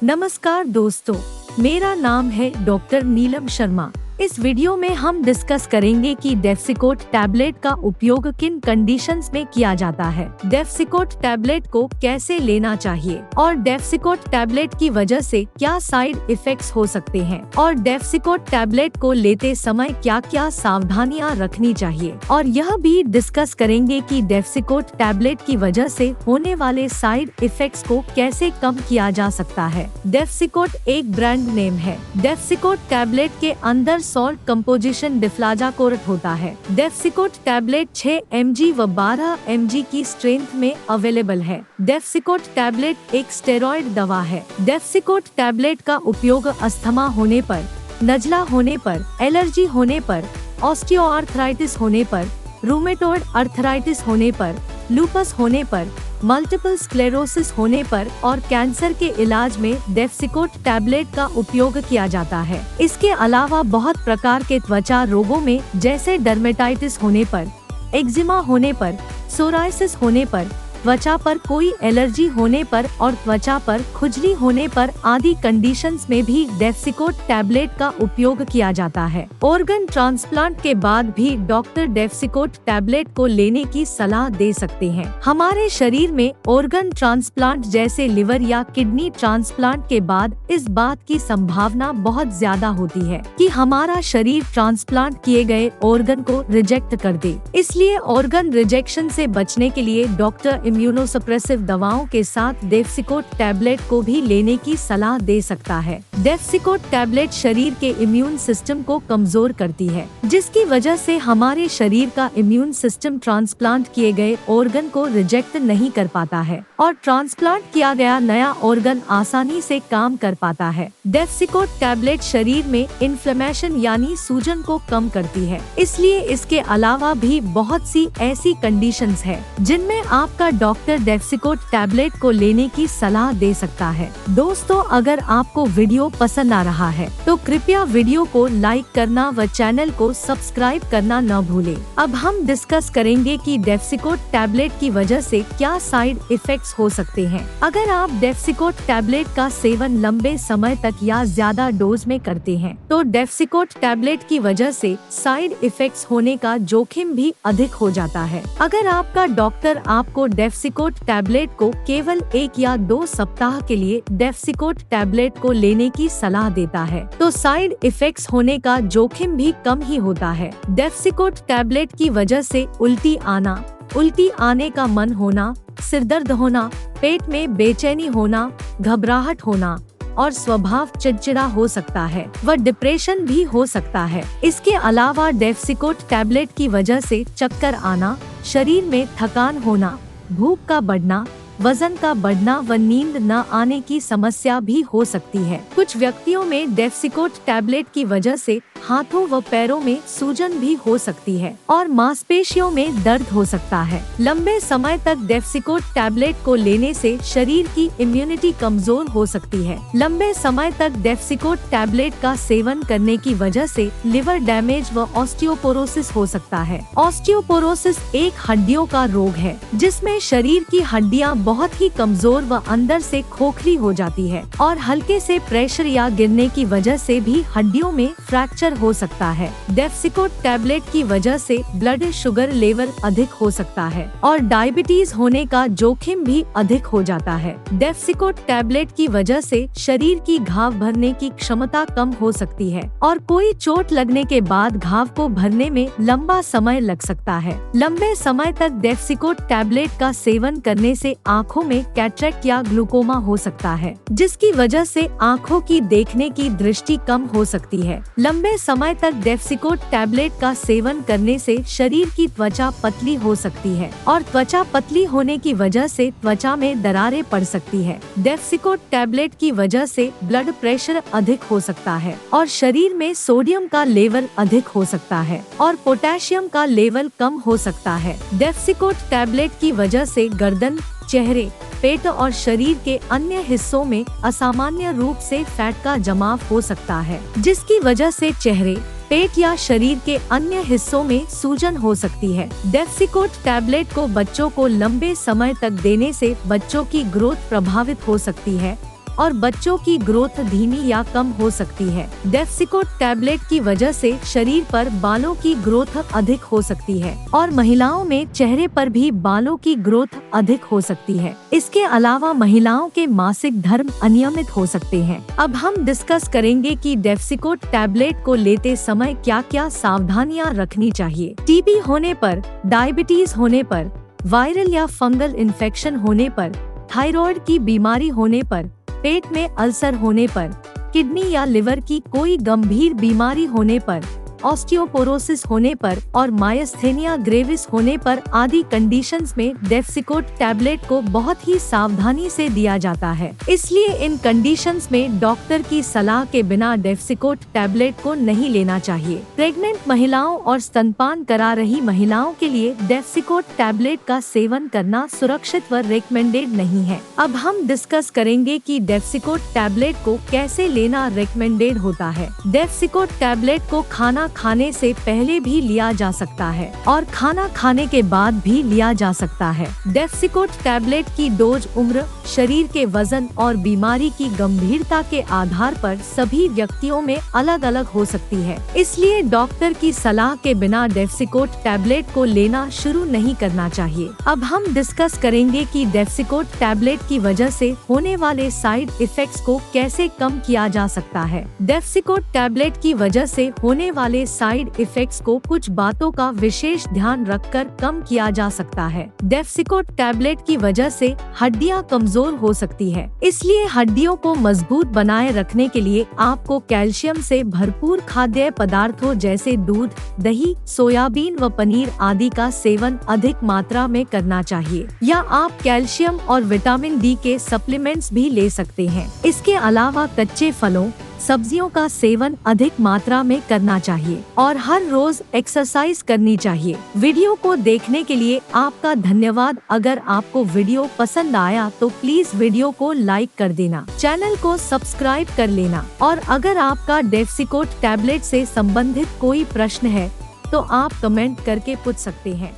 नमस्कार दोस्तों, मेरा नाम है डॉक्टर नीलम शर्मा। इस वीडियो में हम डिस्कस करेंगे कि डेफ्सिकोट टैबलेट का उपयोग किन कंडीशंस में किया जाता है, डेफ्सिकोट टैबलेट को कैसे लेना चाहिए और डेफ्सिकोट टैबलेट की वजह से क्या साइड इफेक्ट्स हो सकते हैं और डेफ्सिकोट टैबलेट को लेते समय क्या क्या सावधानियां रखनी चाहिए। और यह भी डिस्कस करेंगे कि डेफ्सिकोट टैबलेट की वजह से होने वाले साइड इफेक्ट्स को कैसे कम किया जा सकता है। डेफ्सिकोट एक ब्रांड नेम है। डेफ्सिकोट टैबलेट के अंदर सॉल्ट कंपोजिशन डिफ्लाजाकोरेट होता है। डेफ्सिकोट टैबलेट 6 mg व 12 mg की स्ट्रेंथ में अवेलेबल है। डेफ्सिकोट टैबलेट एक स्टेरॉइड दवा है। डेफ्सिकोट टैबलेट का उपयोग अस्थमा होने पर, नज़ला होने पर, एलर्जी होने पर, ऑस्टियोआर्थराइटिस होने पर, रूमेटॉइड अर्थराइटिस होने पर, लूपस होने पर, मल्टीपल स्क्लेरोसिस होने पर और कैंसर के इलाज में डेफ्सिकोट टैबलेट का उपयोग किया जाता है। इसके अलावा बहुत प्रकार के त्वचा रोगों में जैसे डर्मेटाइटिस होने पर, एक्जिमा होने पर, सोराइसिस होने पर, त्वचा पर कोई एलर्जी होने पर और त्वचा पर खुजली होने पर आदि कंडीशंस में भी डेफ्सिकोट टैबलेट का उपयोग किया जाता है। ऑर्गन ट्रांसप्लांट के बाद भी डॉक्टर डेफ्सिकोट टैबलेट को लेने की सलाह दे सकते हैं। हमारे शरीर में ऑर्गन ट्रांसप्लांट जैसे लिवर या किडनी ट्रांसप्लांट के बाद इस बात की संभावना बहुत ज्यादा होती है कि हमारा शरीर ट्रांसप्लांट किए गए ऑर्गन को रिजेक्ट कर दे। इसलिए ऑर्गन रिजेक्शन से बचने के लिए डॉक्टर इम्यूनोसप्रेसिव दवाओं के साथ डेफ्सिकोट टैबलेट को भी लेने की सलाह दे सकता है। डेफ्सिकोट टैबलेट शरीर के इम्यून सिस्टम को कमजोर करती है, जिसकी वजह से हमारे शरीर का इम्यून सिस्टम ट्रांसप्लांट किए गए ऑर्गन को रिजेक्ट नहीं कर पाता है और ट्रांसप्लांट किया गया नया ऑर्गन आसानी से काम कर पाता है। डेफ्सिकोट टैबलेट शरीर में इन्फ्लेमेशन यानी सूजन को कम करती है। इसलिए इसके अलावा भी बहुत सी ऐसी कंडीशंस है जिनमें आपका डॉक्टर डेफ्सिकोट टैबलेट को लेने की सलाह दे सकता है। दोस्तों, अगर आपको वीडियो पसंद आ रहा है तो कृपया वीडियो को लाइक करना व चैनल को सब्सक्राइब करना न भूलें। अब हम डिस्कस करेंगे कि डेफ्सिकोट टैबलेट की वजह से क्या साइड इफेक्ट्स हो सकते हैं। अगर आप डेफ्सिकोट टैबलेट का सेवन लंबे समय तक या ज्यादा डोज में करते हैं तो डेफ्सिकोट टैबलेट की वजह से साइड इफेक्ट्स होने का जोखिम भी अधिक हो जाता है। अगर आपका डॉक्टर आपको डेफ्सिकोट टैबलेट को केवल 1 या 2 सप्ताह के लिए डेफ्सिकोट टैबलेट को लेने की सलाह देता है तो साइड इफेक्ट्स होने का जोखिम भी कम ही होता है। डेफ्सिकोट टैबलेट की वजह से उल्टी आने का मन होना, सिरदर्द होना, पेट में बेचैनी होना, घबराहट होना और स्वभाव चिड़चिड़ा हो सकता है व डिप्रेशन भी हो सकता है। इसके अलावा डेफ्सिकोट टैबलेट की वजह से चक्कर आना, शरीर में थकान होना, भूख का बढ़ना, वजन का बढ़ना व नींद न आने की समस्या भी हो सकती है। कुछ व्यक्तियों में डेफ्सिकोट टैबलेट की वजह से हाथों व पैरों में सूजन भी हो सकती है और मांसपेशियों में दर्द हो सकता है। लंबे समय तक डेफ्सिकोट टैबलेट को लेने से शरीर की इम्यूनिटी कमजोर हो सकती है। लंबे समय तक डेफ्सिकोट टैबलेट का सेवन करने की वजह से लिवर डैमेज व ऑस्टियोपोरोसिस हो सकता है। ऑस्टियोपोरोसिस एक हड्डियों का रोग है जिसमें शरीर की हड्डियां बहुत ही कमजोर व अंदर से खोखली हो जाती है और हल्के से प्रेशर या गिरने की वजह से भी हड्डियों में फ्रैक्चर हो सकता है। डेफ्सिकोट टैबलेट की वजह से ब्लड शुगर लेवल अधिक हो सकता है और डायबिटीज होने का जोखिम भी अधिक हो जाता है। डेफ्सिकोट टैबलेट की वजह से शरीर की घाव भरने की क्षमता कम हो सकती है और कोई चोट लगने के बाद घाव को भरने में लंबा समय लग सकता है। लंबे समय तक डेफ्सिकोट टैबलेट का सेवन करने से आँखों में कैटरेक्ट या ग्लूकोमा हो सकता है, जिसकी वजह से आँखों की देखने की दृष्टि कम हो सकती है। लंबे समय तक डेफ्सिकोट टैबलेट का सेवन करने से शरीर की त्वचा पतली हो सकती है और त्वचा पतली होने की वजह से त्वचा में दरारें पड़ सकती है। डेफ्सिकोट टैबलेट की वजह से ब्लड प्रेशर अधिक हो सकता है और शरीर में सोडियम का लेवल अधिक हो सकता है और पोटेशियम का लेवल कम हो सकता है। डेफ्सिकोट टैबलेट की वजह से गर्दन, चेहरे, पेट और शरीर के अन्य हिस्सों में असामान्य रूप से फैट का जमाव हो सकता है, जिसकी वजह से चेहरे, पेट या शरीर के अन्य हिस्सों में सूजन हो सकती है। डेफ्सिकोट टैबलेट को बच्चों को लंबे समय तक देने से बच्चों की ग्रोथ प्रभावित हो सकती है और बच्चों की ग्रोथ धीमी या कम हो सकती है। डेफ्सिकोट टैबलेट की वजह से शरीर पर बालों की ग्रोथ अधिक हो सकती है और महिलाओं में चेहरे पर भी बालों की ग्रोथ अधिक हो सकती है। इसके अलावा महिलाओं के मासिक धर्म अनियमित हो सकते हैं। अब हम डिस्कस करेंगे कि डेफ्सिकोट टैबलेट को लेते समय क्या क्या सावधानियां रखनी चाहिए। टीबी होने पर, डायबिटीज होने पर, वायरल या फंगल इन्फेक्शन होने पर, थायराइड की बीमारी होने पर, पेट में अल्सर होने पर, किडनी या लिवर की कोई गंभीर बीमारी होने पर, ऑस्टियोपोरोसिस होने पर और मायस्थेनिया ग्रेविस होने पर आदि कंडीशंस में डेफ्सिकोट टैबलेट को बहुत ही सावधानी से दिया जाता है। इसलिए इन कंडीशंस में डॉक्टर की सलाह के बिना डेफ्सिकोट टैबलेट को नहीं लेना चाहिए। प्रेग्नेंट महिलाओं और स्तनपान करा रही महिलाओं के लिए डेफ्सिकोट टैबलेट का सेवन करना सुरक्षित व रिकमेंडेड नहीं है। अब हम डिस्कस करेंगे कि डेफ्सिकोट टैबलेट को कैसे लेना रिकमेंडेड होता है। डेफ्सिकोट टैबलेट को खाना खाने से पहले भी लिया जा सकता है और खाना खाने के बाद भी लिया जा सकता है। डेफ्सिकोट टैबलेट की डोज उम्र, शरीर के वजन और बीमारी की गंभीरता के आधार पर सभी व्यक्तियों में अलग अलग हो सकती है। इसलिए डॉक्टर की सलाह के बिना डेफ्सिकोट टैबलेट को लेना शुरू नहीं करना चाहिए। अब हम डिस्कस करेंगे कि डेफ्सिकोट टैबलेट की वजह से होने वाले साइड इफेक्ट्स को कैसे कम किया जा सकता है। डेफ्सिकोट टैबलेट की वजह से होने वाले साइड इफेक्ट्स को कुछ बातों का विशेष ध्यान रखकर कम किया जा सकता है। डेफ्सिकोट टैबलेट की वजह से हड्डियां कमजोर हो सकती है, इसलिए हड्डियों को मजबूत बनाए रखने के लिए आपको कैल्शियम से भरपूर खाद्य पदार्थों जैसे दूध, दही, सोयाबीन व पनीर आदि का सेवन अधिक मात्रा में करना चाहिए, या आप कैल्शियम और विटामिन डी के सप्लीमेंट्स भी ले सकते हैं। इसके अलावा कच्चे फलों, सब्जियों का सेवन अधिक मात्रा में करना चाहिए और हर रोज एक्सरसाइज करनी चाहिए। वीडियो को देखने के लिए आपका धन्यवाद। अगर आपको वीडियो पसंद आया तो प्लीज वीडियो को लाइक कर देना, चैनल को सब्सक्राइब कर लेना और अगर आपका डेफ्सिकोट टैबलेट से संबंधित कोई प्रश्न है तो आप कमेंट करके पूछ सकते हैं।